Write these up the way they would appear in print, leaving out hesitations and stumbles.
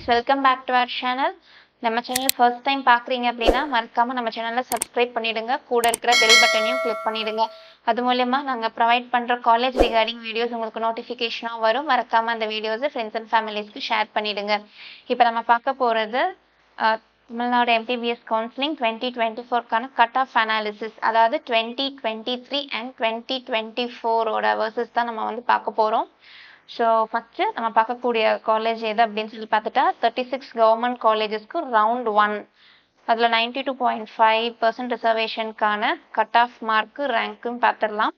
Welcome back to our channel. நம்ம channel first time பார்க்குறீங்க அப்படின்னா மறக்காம நம்ம சேனலை சப்ஸ்கிரைப் பண்ணிடுங்க. கூட இருக்கிற பெல் பட்டனையும் கிளிக் பண்ணிடுங்க. அது மூலயமா நாங்கள் ப்ரொவைட் பண்ணுற காலேஜ் ரிகார்டிங் வீடியோஸ் உங்களுக்கு நோட்டிஃபிகேஷனாக வரும். மறக்காம அந்த வீடியோஸை ஃப்ரெண்ட்ஸ் அண்ட் ஃபேமிலிஸ்க்கு ஷேர் பண்ணிடுங்க. இப்போ நம்ம பார்க்க போகிறது தமிழ்நாடு எம்பிபிஎஸ் கவுன்சிலிங் 2024க்கான கட் ஆஃப் அனாலிசிஸ், அதாவது 2023 அண்ட் 2024ஓட வேர்சஸ் தான் நம்ம வந்து பார்க்க போகிறோம். ஸோ ஃபஸ்ட்டு நம்ம பார்க்கக்கூடிய காலேஜ் எது அப்படின்னு சொல்லி பார்த்துட்டா 36 கவர்மெண்ட் காலேஜஸ்க்கு ரவுண்ட் 1 அதில் 92.5% ரிசர்வேஷனுக்கான கட் ஆஃப் மார்க்கு ரேங்க்கும் பார்த்துடலாம்.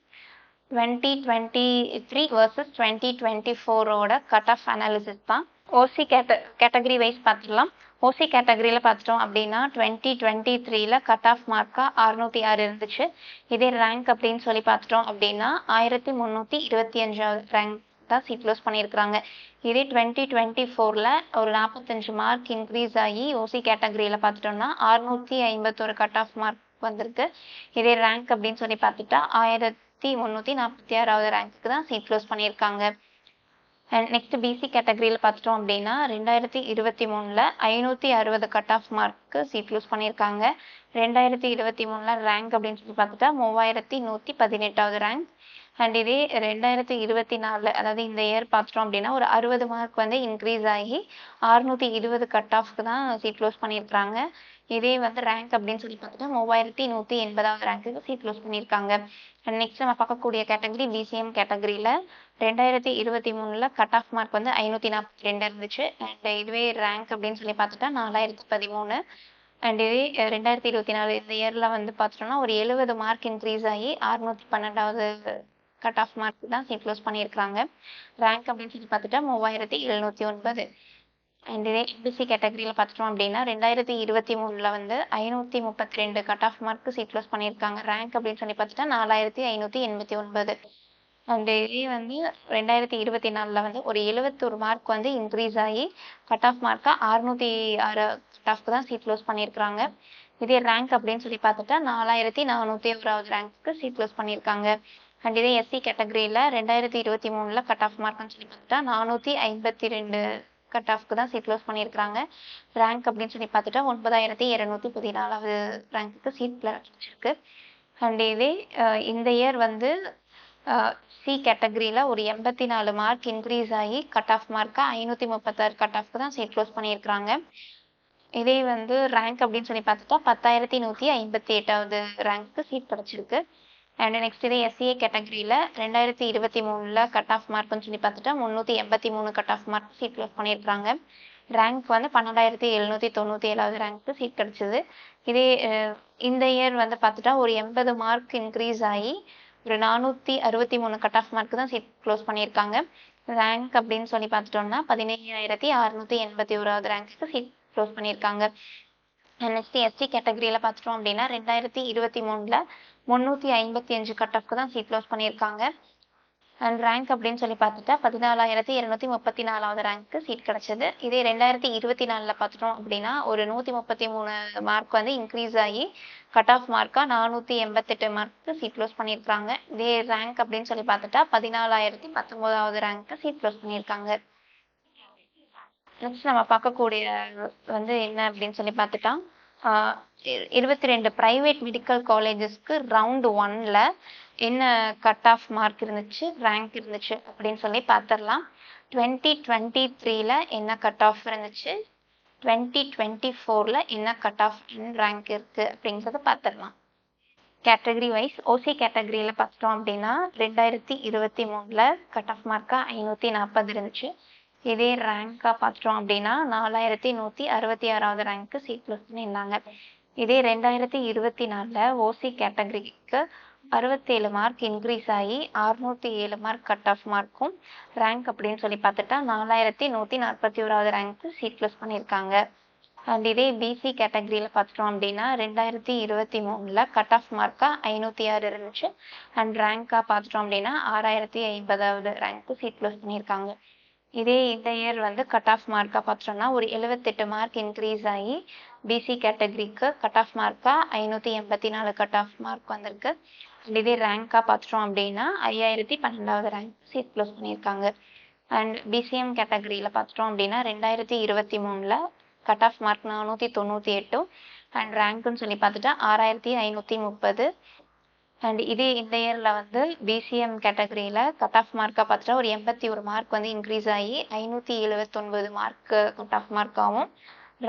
2023 வர்சஸ் 2024ஓட கட் ஆஃப் அனாலிசிஸ் தான். ஓசி கேட்டகரி வைஸ் பார்த்துடலாம். ஓசி கேட்டகரியில் பார்த்துட்டோம் அப்படின்னா 2023ல கட் ஆஃப் மார்க்காக 606 இருந்துச்சு. இதே ரேங்க் அப்படின்னு சொல்லி பார்த்துட்டோம் அப்படின்னா 1325வது ரேங்க் தான் சீட் க்ளோஸ் பண்ணியிருக்கிறாங்க. இதே 2024ல் ஒரு 45 மார்க் இன்க்ரீஸ் ஆகி ஓசி கேட்டகரியில் பார்த்துட்டோம்னா 651 கட் ஆஃப் மார்க் வந்திருக்கு. இதே ரேங்க் அப்படின்னு சொல்லி பார்த்துட்டா 1346வது ரேங்க்கு தான் சீட் க்ளோஸ் பண்ணியிருக்காங்க. அண்ட் நெக்ஸ்ட் பிசி கேட்டகரியில் பார்த்துட்டோம் அப்படின்னா 2023ல் 560 cut off mark seat close பண்ணியிருக்காங்க. 2023ல் ரேங்க் அப்படின்னு சொல்லி பார்த்துட்டா 3118வது ரேங்க். அண்ட் இதே 2024 அதாவது இந்த இயர் பார்த்துட்டோம் அப்படின்னா ஒரு 60 மார்க் வந்து இன்க்ரீஸ் ஆகி 620 கட் ஆஃப்க்கு தான் சீட் க்ளோஸ் பண்ணியிருக்காங்க. இதே வந்து ரேங்க் அப்படின்னு சொல்லி பார்த்துட்டா 3180வது ரேங்க்குக்கு சீட் க்ளோஸ் பண்ணியிருக்காங்க. அண்ட் நெக்ஸ்ட் நம்ம பார்க்கக்கூடிய கேட்டகரி பிசிஎம் கேட்டகரியில் 2023ல் கட் ஆஃப் மார்க் வந்து 542 இருந்துச்சு. அண்ட் இதுவே ரேங்க் அப்படின்னு சொல்லி பார்த்துட்டா 4013. அண்ட் இதே 2024 இந்த இயரில் வந்து பார்த்துட்டோம்னா ஒரு 70 மார்க் இன்க்ரீஸ் ஆகி 612வது கட் ஆஃப் மார்க் தான் சீட் க்ளோஸ் பண்ணியிருக்காங்க. ரேங்க் அப்படின்னு சொல்லி பார்த்துட்டா 3709. அண்ட் இதே எம்பிசி கேட்டகரியில் பார்த்துட்டோம் அப்படின்னா 2023ல் வந்து 532 cut off mark seat close பண்ணியிருக்காங்க. ரேங்க் அப்படின்னு சொல்லி பார்த்துட்டா 4589. அண்ட் இதே வந்து 2024ல் வந்து ஒரு 71 மார்க் வந்து இன்க்ரீஸ் ஆகி கட் ஆஃப் மார்க்காக 606 கட் ஆஃப்க்கு தான் சீட் க்ளோஸ் பண்ணியிருக்காங்க. இதே ரேங்க் அப்படின்னு சொல்லி பார்த்துட்டா 4401வது ரேங்க்கு சீட் க்ளோஸ் பண்ணியிருக்காங்க. அண்ட் இதே எஸ்சி கேட்டகரியில் 2023ல் கட் ஆஃப் மார்க்னு சொல்லி பார்த்துட்டா 452 கட் ஆஃப்க்கு தான் சீட் க்ளோஸ் பண்ணியிருக்காங்க. ரேங்க் அப்படின்னு சொல்லி பார்த்துட்டா 9214வது ரேங்க்குக்கு சீட் கிடச்சிருக்கு. அண்ட் இதே இந்த இயர் வந்து சி கேட்டகரியில் ஒரு 84 மார்க் இன்க்ரீஸ் ஆகி கட் ஆஃப் மார்க்காக 536 கட் ஆஃப்க்கு தான் சீட் க்ளோஸ் பண்ணியிருக்காங்க. இதே வந்து ரேங்க் அப்படின்னு சொல்லி பார்த்துட்டா 10158வது ரேங்க்கு சீட் கிடச்சிருக்கு. அண்ட் நெக்ஸ்ட் இதே எஸ்சிஏ கேட்டகரியில் 2023ல் கட் ஆஃப் மார்க்னு சொல்லி பார்த்துட்டா 383 cut off mark sheet close பண்ணியிருக்காங்க. ரேங்க் வந்து 12797வது ரேங்க்கு சீட் கிடச்சிது. இதே இந்த இயர் வந்து பார்த்துட்டா ஒரு 80 மார்க் இன்க்ரீஸ் ஆகி ஒரு 463 கட் ஆஃப் மார்க் தான் சீட் க்ளோஸ் பண்ணியிருக்காங்க. ரேங்க் அப்படின்னு சொல்லி பார்த்துட்டோம்னா 17681வது ரேங்க்கு சீட் க்ளோஸ் பண்ணியிருக்காங்க. நெக்ஸ்ட் எஸ்டி கேட்டகரியில் பார்த்துட்டோம் அப்படின்னா 2023ல் 355 கட் ஆஃப்க்கு தான் சீட் க்ளோஸ் பண்ணியிருக்காங்க. அண்ட் ரேங்க் அப்படின்னு சொல்லி பார்த்துட்டா 14234வது ரேங்க்கு சீட் கிடச்சிது. இதே 2024ல் பார்த்துட்டோம் அப்படின்னா ஒரு 133 மார்க் வந்து இன்க்ரீஸ் ஆகி கட் ஆஃப் மார்க்காக 488 மார்க்கு சீட் க்ளோஸ் பண்ணியிருக்காங்க. இதே ரேங்க் அப்படின்னு சொல்லி பார்த்துட்டா 14019வது ரேங்க்கு சீட் க்ளோஸ் பண்ணியிருக்காங்க. நெக்ஸ்ட் நம்ம பார்க்கக்கூடிய வந்து என்ன அப்படின்னு சொல்லி பார்த்துட்டா 22 ப்ரைவேட் மெடிக்கல் காலேஜஸ்க்கு ரவுண்ட் 1ல் என்ன கட் ஆஃப் மார்க் இருந்துச்சு, ரேங்க் இருந்துச்சு அப்படின்னு சொல்லி பார்த்துடலாம். 2023ல் என்ன கட் ஆஃப் இருந்துச்சு, 2024ல் என்ன கட் ஆஃப் ரேங்க் இருக்குது அப்படிங்கிறத பார்த்துடலாம். கேட்டகரி வைஸ் ஓசி கேட்டகரியில் பார்த்துட்டோம் அப்படின்னா 2023ல் கட் ஆஃப் மார்க்காக 540 இருந்துச்சு. இதே ரேங்காக பார்த்துட்டோம் அப்படின்னா 4166வது ரேங்க்கு சீட் க்ளோஸ் பண்ணியிருந்தாங்க. இதே 2024ல் ஓசி கேட்டகரிக்கு 67 மார்க் இன்க்ரீஸ் ஆகி 607 மார்க் கட் ஆஃப் மார்க்கும் ரேங்க் அப்படின்னு சொல்லி பார்த்துட்டா 4141வது ரேங்க்கு சீட் க்ளோஸ் பண்ணியிருக்காங்க. அண்ட் இதே பிசி கேட்டகரியில் பார்த்துட்டோம் அப்படின்னா 2023ல் கட் ஆஃப் மார்க்காக 506 இருந்துச்சு. அண்ட் ரேங்காக பார்த்துட்டோம் அப்படின்னா 6050வது ரேங்க்கு சீட் க்ளோஸ் பண்ணியிருக்காங்க. இதே இந்த இயர் வந்து கட் ஆஃப் மார்க்காக பார்த்துட்டோம்னா ஒரு 78 மார்க் இன்க்ரீஸ் ஆகி பிசி கேட்டகரிக்கு கட் ஆஃப் மார்க்காக 584 கட் ஆஃப் மார்க் வந்திருக்கு. இதே ரேங்காக பார்த்துட்டோம் அப்படின்னா 5012வது ரேங்க் சீட் க்ளோஸ் பண்ணியிருக்காங்க. அண்ட் பிசிஎம் கேட்டகரியில் பார்த்துட்டோம் அப்படின்னா 2023ல் கட் ஆஃப் மார்க் 498 அண்ட் ரேங்க்னு சொல்லி பார்த்துட்டா 6530. அண்ட் இதே இந்த இயரில் வந்து பிசிஎம் கேட்டகரியில் கட் ஆஃப் மார்க்காக பார்த்துட்டா ஒரு 81 மார்க் வந்து இன்க்ரீஸ் ஆகி 579 மார்க் கட் ஆஃப் மார்க்காகவும்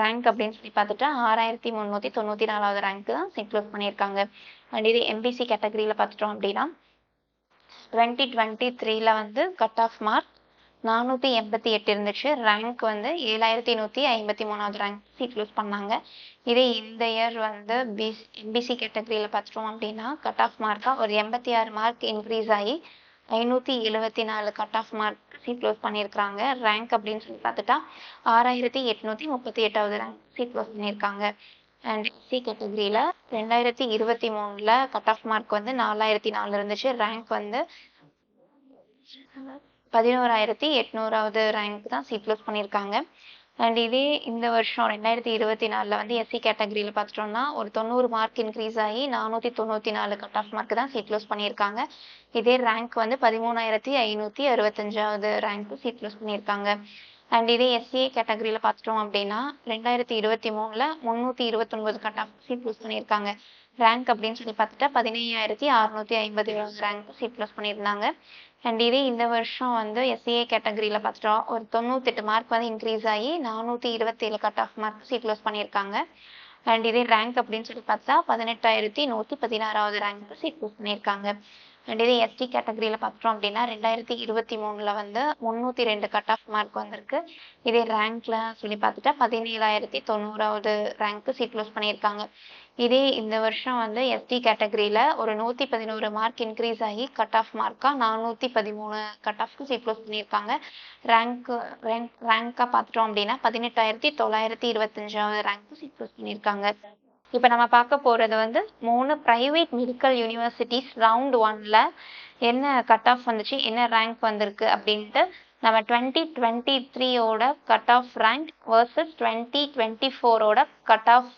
ரேங்க் அப்படின்னு சொல்லி பார்த்துட்டா 6394வது ரேங்க் தான் செக்லோஸ் பண்ணியிருக்காங்க. அண்ட் இது எம்பிசி கேட்டகரியில் பார்த்துட்டோம் அப்படின்னா 2023ல் வந்து கட் ஆஃப் மார்க் 488 இருந்துச்சு. ரேங்க் வந்து 7153வது ரேங்க் சீட் லூஸ் பண்ணாங்க. இதே இந்த இயர் வந்து எம்பிசி கேட்டகரியில் பார்த்துட்டோம் அப்படின்னா கட் ஆஃப் மார்க்காக ஒரு 86 மார்க் இன்க்ரீஸ் ஆகி 574 cut off mark sheet close பண்ணியிருக்காங்க. ரேங்க் அப்படின்னு சொல்லி பார்த்துட்டா 6838வது ரேங்க் சீட் க்ளோஸ் பண்ணியிருக்காங்க. அண்ட் எஸ்சி கேட்டகரியில் 2023ல் கட் ஆஃப் மார்க் வந்து 4004 இருந்துச்சு. ரேங்க் வந்து 11800வது ரேங்க் தான் சீட் க்ளோஸ் பண்ணியிருக்காங்க. அண்ட் இதே இந்த வருஷம் 2024ல் வந்து எஸ்சி கேட்டகரியில் பார்த்துட்டோம்னா ஒரு 90 மார்க் இன்க்ரீஸ் ஆகி 494 கட் ஆஃப் மார்க் தான் சீட் க்ளோஸ் பண்ணியிருக்காங்க. இதே ரேங்க் வந்து 13565வது ரேங்க் சீட் க்ளோஸ் பண்ணியிருக்காங்க. அண்ட் இதே எஸ்சிஏ கேட்டகரியில் பார்த்துட்டோம் அப்படின்னா 2023ல் 329 கட் ஆஃப் சீட் க்ளோஸ் பண்ணியிருக்காங்க. ரேங்க் அப்படின்னு சொல்லி பார்த்துட்டா 15650 ரேங்க் சீட் க்ளோஸ் பண்ணியிருந்தாங்க. அண்ட் இதே இந்த வருஷம் வந்து எஸ்சிஏ கேட்டகரியில் பார்த்துட்டோம் ஒரு 98 மார்க் வந்து இன்க்ரீஸ் ஆகி 427 cut off mark sheet close பண்ணியிருக்காங்க. அண்ட் இதே ரேங்க் அப்படின்னு சொல்லி பார்த்தா 18116வது ரேங்க் சீட் க்ளோஸ் பண்ணியிருக்காங்க. அண்ட் இதே எஸ்டி கேட்டகரியில் பார்த்துட்டோம் அப்படின்னா 2023ல் வந்து 302 கட் ஆஃப் மார்க் வந்திருக்கு. இதே ரேங்க்ல சொல்லி பார்த்துட்டா 17090வது ரேங்க் சீட் க்ளோஸ் பண்ணியிருக்காங்க. இதே இந்த வருஷம் வந்து எஸ்டி கேட்டகரியில் ஒரு 111 மார்க் இன்க்ரீஸ் ஆகி கட் ஆஃப் மார்க்காக 413 கட் ஆஃப்க்கு சீட் க்ளோஸ் பண்ணியிருக்காங்க. ரேங்காக பார்த்துட்டோம் அப்படின்னா 18925வது ரேங்க் சீட் க்ளோஸ் பண்ணியிருக்காங்க. இப்போ நம்ம பார்க்க போகிறது வந்து 3 ப்ரைவேட் மெடிக்கல் யூனிவர்சிட்டிஸ் ரவுண்ட் 1ல் என்ன கட் ஆஃப் வந்துச்சு, என்ன ரேங்க் வந்திருக்கு அப்படின்ட்டு நம்ம 2023ோட கட் ஆஃப் ரேங்க் வர்சஸ் 2024ோட cut off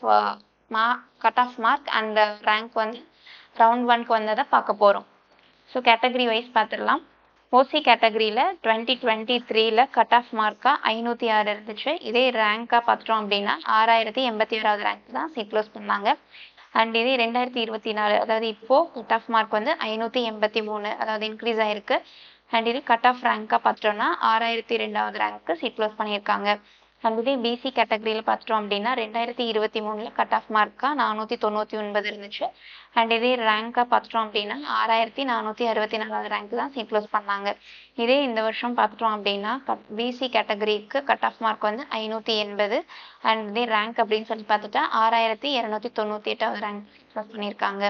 mark and rank வந்து ரவுண்ட் 1க்கு வந்ததை பார்க்க போகிறோம். ஸோ கேட்டகரி வைஸ் பார்த்துடலாம். ஓசி கேட்டகரியில் 2023ல் கட் ஆஃப் மார்க்காக 506 இருந்துச்சு. இதே ரேங்காக பார்த்துட்டோம் அப்படின்னா 6086வது ரேங்க் தான் சீட் க்ளோஸ் பண்ணாங்க. அண்ட் இதே 2024 அதாவது இப்போது கட் ஆஃப் மார்க் வந்து 583 அதாவது இன்க்ரீஸ் ஆகிருக்கு. அண்ட் இது கட் ஆஃப் ரேங்காக பார்த்துட்டோம்னா 6002வது ரேங்க்கு சீட் க்ளோஸ் பண்ணியிருக்காங்க. அண்ட் இதே பிசி கேட்டகரியில் பார்த்துட்டோம் அப்படின்னா 2023ல் கட் ஆஃப் மார்க்காக 499 இருந்துச்சு. அண்ட் இதே ரேங்காக பார்த்துட்டோம் அப்படின்னா 6464வது ரேங்க் தான் சீட் க்ளோஸ் பண்ணாங்க. இதே இந்த வருஷம் பார்த்துட்டோம் அப்படின்னா பிசி கேட்டகரிக்கு கட் ஆஃப் மார்க் வந்து 580 அண்ட் இதே ரேங்க் அப்படின்னு சொல்லி பார்த்துட்டா 6298வது ரேங்க் சீட் க்ளோஸ் பண்ணியிருக்காங்க.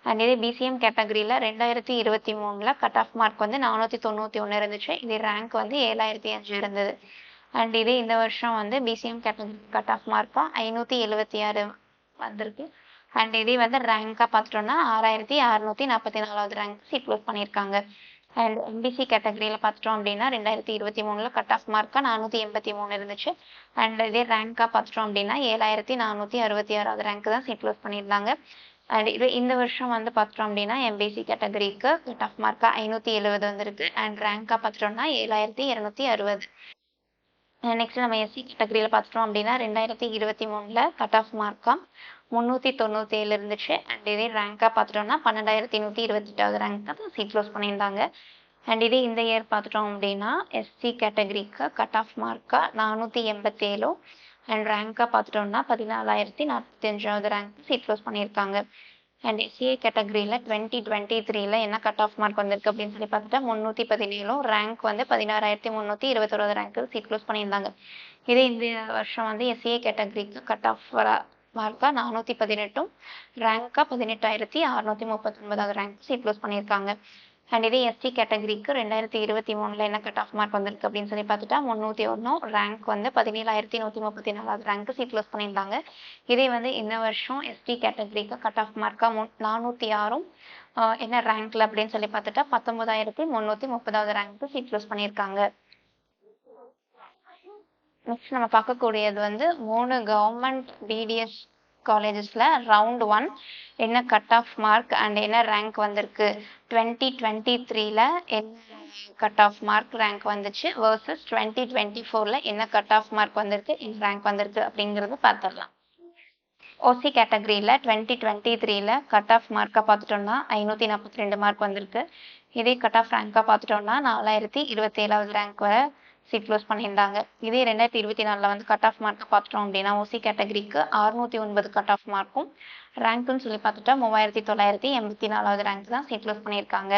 அண்ட் இதே பிசிஎம் கேட்டகரியில் 2023ல் கட் ஆஃப் மார்க் வந்து 491 இருந்துச்சு. இதே ரேங்க் வந்து 7005 இருந்தது. அண்ட் இதே இந்த வருஷம் வந்து பிசிஎம் கேட்டகரி கட் ஆஃப் மார்க்காக 576 வந்திருக்கு. அண்ட் இதே வந்து ரேங்காக பார்த்துட்டோம்னா 6644வது ரேங்க் சீட் க்ளோஸ் பண்ணியிருக்காங்க. அண்ட் எம்பிசி கேட்டகரியில் பார்த்துட்டோம் அப்படின்னா 2023ல் கட் ஆஃப் மார்க்காக 483 இருந்துச்சு. அண்ட் இதே ரேங்காக பார்த்துட்டோம் அப்படின்னா 7466வது ரேங்க் தான் சீட் க்ளோஸ் பண்ணியிருந்தாங்க. அண்ட் இது இந்த வருஷம் வந்து பார்த்துட்டோம் அப்படின்னா எம்பிசி கேட்டகரிக்கு கட் ஆஃப் மார்க்காக 570 வந்திருக்கு. அண்ட் ரேங்காக பார்த்துட்டோம்னா 7260. நெக்ஸ்ட் நம்ம எஸ்சி கேட்டகரியில் பார்த்துட்டோம் அப்படின்னா 2023ல் கட் ஆஃப் மார்க்காக 397 இருந்துச்சு. அண்ட் இதே ரேங்காக பார்த்துட்டோம்னா 12128வது ரேங்க் தான் சீட் க்ளோஸ் பண்ணியிருந்தாங்க. அண்ட் இதே இந்த இயர் பார்த்துட்டோம் அப்படின்னா எஸ்சி கேட்டகரிக்கு கட் ஆஃப் மார்க்காக 487 அண்ட் ரேங்காக பார்த்துட்டோம்னா 14045வது ரேங்க் சீட் க்ளோஸ் பண்ணியிருக்காங்க. அண்ட் எஸ்சிஏ கேட்டகரியில் 2023ல் என்ன கட் ஆஃப் மார்க் வந்திருக்கு அப்படின்னு சொல்லி பார்த்துட்டா 317 ரேங்க் வந்து 16321 ரேங்க்கு சீட் க்ளோஸ் பண்ணியிருந்தாங்க. இதே இந்த வருஷம் வந்து எஸ்சிஏ கேட்டகரிக்கு கட் ஆஃப் மார்க்காக 418 ரேங்காக 18639வது ரேங்க் சீட் க்ளோஸ் பண்ணியிருக்காங்க. அண்ட் இதே எஸ்டி கேட்டகரிக்கு 2023ல் என்ன கட் ஆஃப் மார்க் வந்திருக்கு அப்படின்னு சொல்லி பார்த்துட்டா 301 ரேங்க் வந்து 17134வது ரேங்க் சீட் க்ளோஸ் பண்ணியிருந்தாங்க. இதே வந்து இந்த வருஷம் எஸ்டி கேட்டகரிக்கு கட் ஆஃப் மார்க்காக 406 என்ன ரேங்க்ல அப்படின்னு சொல்லி பார்த்துட்டா 19330வது ரேங்க் சீட் க்ளோஸ் பண்ணியிருக்காங்க. நெக்ஸ்ட் நம்ம பார்க்கக்கூடியது வந்து 3 கவர்மெண்ட் பிடிஎஸ் காலேஜஸில் ரவுண்ட் 1 என்ன கட் ஆஃப் மார்க் அண்ட் என்ன ரேங்க் வந்திருக்கு, 2023ல் என்ன கட் ஆஃப் மார்க் ரேங்க் வந்துச்சு வர்சஸ் 2024ல என்ன கட் ஆஃப் மார்க் வந்திருக்கு என்ன ரேங்க் வந்திருக்கு அப்படிங்கறது பார்த்துடலாம். ஓசி கேட்டகரியில 2023ல கட் ஆஃப் மார்க்கா பார்த்துட்டோம்னா 542 மார்க் வந்திருக்கு. இதே கட் ஆஃப் ரேங்கா பார்த்துட்டோம்னா 4027வது ரேங்க் வரை சீட் க்ளோஸ் பண்ணியிருந்தாங்க. இதே 2024ல வந்து கட் ஆஃப் மார்க்கை பார்த்துட்டோம் அப்படின்னா ஓசி கேட்டகரிக்கு 609 கட் ஆஃப் மார்க்கும் ரேங்க்னு சொல்லி பார்த்துட்டா 3984வது ரேங்க் தான் சீட் க்ளோஸ் பண்ணியிருக்காங்க.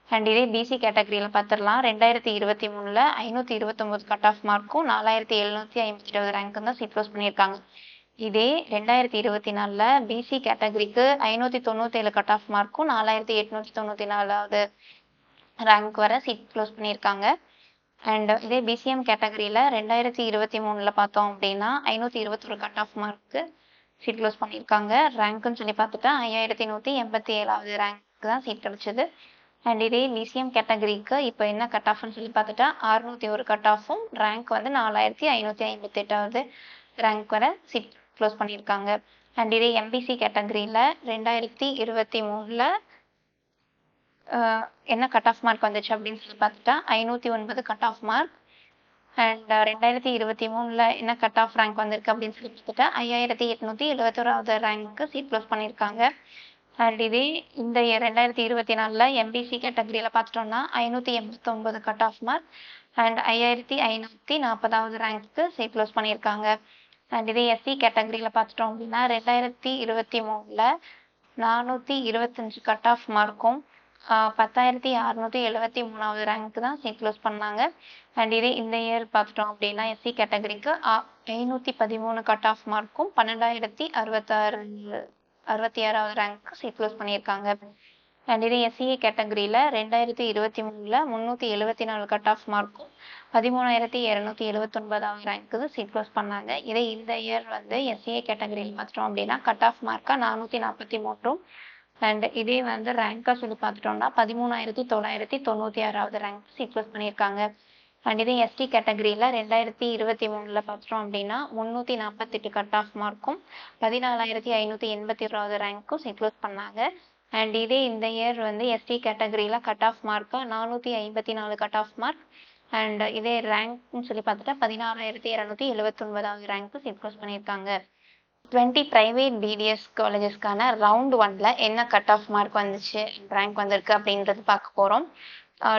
அண்ட் இதே பிசி கேட்டகரியில் பார்த்துடலாம். 2023ல 529 கட் ஆஃப் மார்க்கும் 4752 ரேங்க்கும் தான் சீட் க்ளோஸ் பண்ணியிருக்காங்க. இதே 2024ல பிசி கேட்டகரிக்கு 597 கட் ஆஃப் மார்க்கும் 4894வது ரேங்க் வரை சீட் க்ளோஸ் பண்ணியிருக்காங்க. அண்ட் இதே பிசிஎம் கேட்டகரியில் 2023ல பார்த்தோம் அப்படின்னா 521 cut off mark seat close பண்ணியிருக்காங்க. ரேங்க்குன்னு சொல்லி பார்த்துட்டா 5187வது ரேங்க் தான் சீட் கிடைச்சது. அண்ட் இதே பிசிஎம் கேட்டகரிக்கு இப்போ என்ன கட் ஆஃப்னு சொல்லி பார்த்துட்டா 601 கட் ஆஃபும் ரேங்க் வந்து 4558வது ரேங்க் வரை சீட் க்ளோஸ் பண்ணியிருக்காங்க. அண்ட் இதே எம்பிசி கேட்டகரியில் 2023ல என்ன கட் ஆஃப் மார்க் வந்துச்சு அப்படின்னு சொல்லி பார்த்துட்டா 509 கட் ஆஃப் மார்க். அண்ட் 2023ல என்ன கட் ஆஃப் ரேங்க் வந்திருக்கு அப்படின்னு சொல்லி பார்த்துட்டா 5871வது ரேங்க்கு சீட் க்ளோஸ் பண்ணியிருக்காங்க. அண்ட் இதே இந்த 2024ல எம்பிசி கேட்டகரியில் பார்த்துட்டோம்னா 589 கட் ஆஃப் மார்க் அண்ட் 5540வது ரேங்க்கு சீட் க்ளோஸ் பண்ணியிருக்காங்க. அண்ட் இதே எஸ்சி கேட்டகரியில் பார்த்துட்டோம் அப்படின்னா 2023ல 425 கட் ஆஃப் மார்க்கும் 10,673வது ரேங்க் தான் சீட் க்ளோஸ் பண்ணாங்க. அண்ட் இதே இந்த இயர் பார்த்துட்டோம் அப்படின்னா எஸ்சி கேட்டகரிக்கு 513 கட் ஆஃப் மார்க்கும் 12,066வது ரேங்க் சீட் க்ளோஸ் பண்ணியிருக்காங்க. அண்ட் இதே எஸ்சிஏ கேட்டகரியில் 2023ல 374 கட் ஆஃப் மார்க்கும் 13,279வது ரேங்க்கு சீட் க்ளோஸ் பண்ணாங்க. இதே இந்த இயர் வந்து எஸ்சிஏ கேட்டகரியில் பார்த்துட்டோம் அப்படின்னா கட் ஆஃப் மார்க்காக 443 அண்ட் இதே வந்து ரேங்காக சொல்லி பார்த்துட்டோம்னா 13,996வது ரேங்க் சீட் க்ளோஸ் பண்ணியிருக்காங்க. அண்ட் இதே எஸ்டி கேட்டகரியில் 2023ல பார்த்துட்டோம் அப்படின்னா 348 கட் ஆஃப் மார்க்கும் 14,582வது ரேங்க்கும் சீட் க்ளோஸ் பண்ணாங்க. அண்ட் இதே இந்த இயர் வந்து எஸ்டி கேட்டகரியில் கட் ஆஃப் மார்க்காக 454 கட் ஆஃப் மார்க் அண்ட் இதே ரேங்க்னு சொல்லி பார்த்துட்டா 16,279வது ரேங்க்கு சீட் க்ளோஸ் பண்ணியிருக்காங்க. 20 பிரைவேட் பிடிஎஸ் காலேஜஸ்க்கான ரவுண்ட் 1ல என்ன கட் ஆஃப் மார்க் வந்துச்சு ரேங்க் வந்திருக்கு அப்படின்றது பார்க்க போகிறோம்.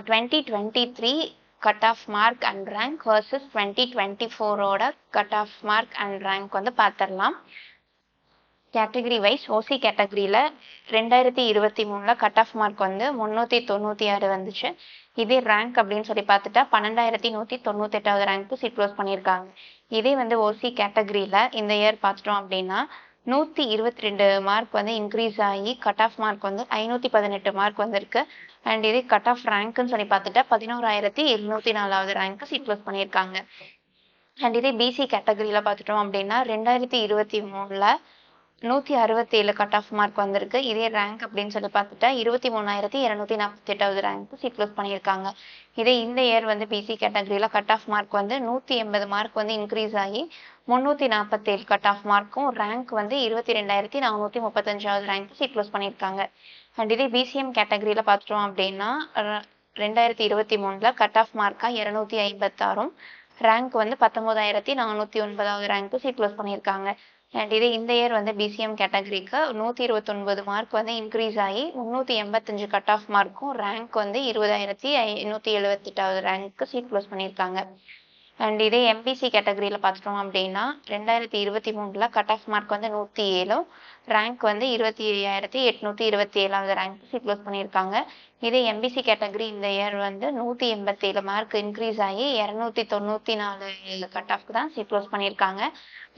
2023 cut off mark and rank versus 2024ஓட cut off mark and rank வந்து பார்த்துடலாம். கேட்டகரி வைஸ் ஓசி கேட்டகரியில் 2023ல கட் ஆஃப் மார்க் வந்து 396 வந்துச்சு. இதே ரேங்க் அப்படின்னு சொல்லி பார்த்துட்டா 12,198வது ரேங்க்கு சீட் க்ளோஸ் பண்ணியிருக்காங்க. இதே வந்து ஓசி கேட்டகரியில் இந்த இயர் பார்த்துட்டோம் அப்படின்னா 122 மார்க் வந்து இன்க்ரீஸ் ஆகி கட் ஆஃப் மார்க் வந்து 518 மார்க் வந்திருக்கு. அண்ட் இதே கட் ஆஃப் ரேங்க்னு சொல்லி பார்த்துட்டா 11,704வது ரேங்க்கு சீட் க்ளோஸ் பண்ணியிருக்காங்க. அண்ட் இதே பிசி கேட்டகரியில் பார்த்துட்டோம் அப்படின்னா 2023ல 167 கட் ஆஃப் மார்க் வந்திருக்கு. இதே ரேங்க் அப்படின்னு சொல்லி பார்த்துட்டா 23,248வது ரேங்க் சீட் க்ளோஸ் பண்ணியிருக்காங்க. இதே இந்த இயர் வந்து பிசி கேட்டகரியில் கட் ஆஃப் மார்க் வந்து 180 மார்க் வந்து இன்க்ரீஸ் ஆகி 347 கட் ஆஃப் மார்க்கும் ரேங்க் வந்து 22,435வது ரேங்க் சீட் க்ளோஸ் பண்ணியிருக்காங்க. அண்ட் இதே பிசிஎம் கேட்டகரியில் பார்த்துட்டோம் அப்படின்னா 2023ல கட் ஆஃப் மார்க்காக 256ம் ரேங்க் வந்து 19,409வது ரேங்க் சீட் க்ளோஸ் பண்ணியிருக்காங்க. அண்ட் இதே இந்த இயர் வந்து பிசிஎம் கேட்டகரிக்கு 129 மார்க் வந்து இன்க்ரீஸ் ஆகி 385 கட் ஆஃப் மார்க்கும் ரேங்க் வந்து 20,578வது ரேங்க்கு சீட் க்ளோஸ் பண்ணியிருக்காங்க. அண்ட் இதே எம்பிசி கேட்டகரியில் பார்த்துட்டோம் அப்படின்னா 2023ல கட் ஆஃப் மார்க் வந்து 107 ரேங்க் வந்து 25,827வது ரேங்க் சீட் க்ளோஸ் பண்ணியிருக்காங்க. இதே எம்பிசி கேட்டகரி இந்த இயர் வந்து 187 மார்க் இன்க்ரீஸ் ஆகி 294 கட் ஆஃப்க்கு தான் சீட் க்ளோஸ் பண்ணியிருக்காங்க.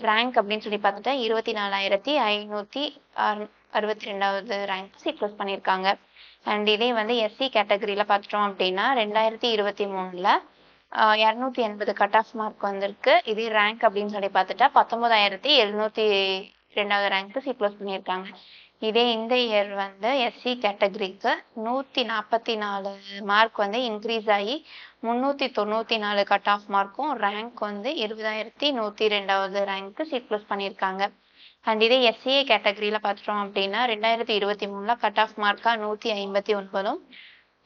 ரேங்க் அப்படின்னு சொல்லி பார்த்துட்டா 24,562வது ரேங்க் சீட் க்ளோஸ் பண்ணியிருக்காங்க. அண்ட் இதே வந்து எஸ்சி கேட்டகரியில் பார்த்துட்டோம் அப்படின்னா 2023ல 280 கட் ஆஃப் மார்க் வந்திருக்கு. இதே ரேங்க் அப்படின்னு சொல்லி பார்த்துட்டா 19,702வது ரேங்க் சீட் க்ளோஸ் பண்ணியிருக்காங்க. இதே இந்த இயர் வந்து எஸ்சி கேட்டகரிக்கு 144 மார்க் வந்து இன்க்ரீஸ் ஆகி 394 கட் ஆஃப் மார்க்கும் ரேங்க் வந்து 20,102வது ரேங்க்கு சீட் க்ளோஸ் பண்ணியிருக்காங்க. அண்ட் இதே எஸ்சிஏ கேட்டகரியில் பார்த்துட்டோம் அப்படின்னா 2023ல கட் ஆஃப் மார்க்காக 159ம்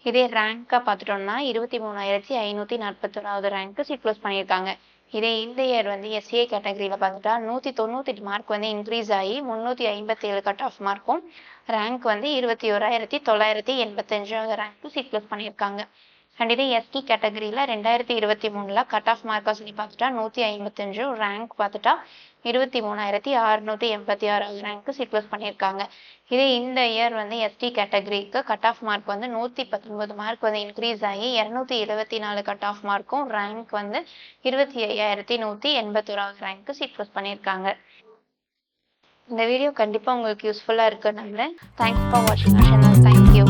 இதே ரேங்காக பார்த்துட்டோம்னா 23,541வது ரேங்க்கு சீட் க்ளோஸ் பண்ணியிருக்காங்க. இதே இந்த இயர் வந்து எஸ்சிஏ கேட்டகரியில் பார்த்துட்டா 198 மார்க் வந்து இன்க்ரீஸ் ஆகி 357 கட் ஆஃப் மார்க்கும் ரேங்க் வந்து 21,985வது ரேங்க்கு சீட் க்ளோஸ் பண்ணியிருக்காங்க. அண்ட் இதே எஸ்டி கேட்டகரியில் 2023 கட் ஆஃப் மார்க்காக சொல்லி பார்த்துட்டா 155 ரேங்க் பார்த்துட்டா 23,686வது ரேங்க்கு சீட் க்ளோஸ் பண்ணியிருக்காங்க. இதே இந்த இயர் வந்து எஸ்டி கேட்டகரிக்கு கட் ஆஃப் மார்க் வந்து 119 மார்க் வந்து இன்க்ரீஸ் ஆகி 274 கட் ஆஃப் மார்க்கும் ரேங்க் வந்து 25,181வது ரேங்க்கு சீட் க்ளோஸ் பண்ணியிருக்காங்க. இந்த வீடியோ கண்டிப்பாக உங்களுக்கு யூஸ்ஃபுல்லாக இருக்குன்னு நம்புறேன். தேங்க்ஸ் ஃபார் வாட்சிங் our channel. Thank you.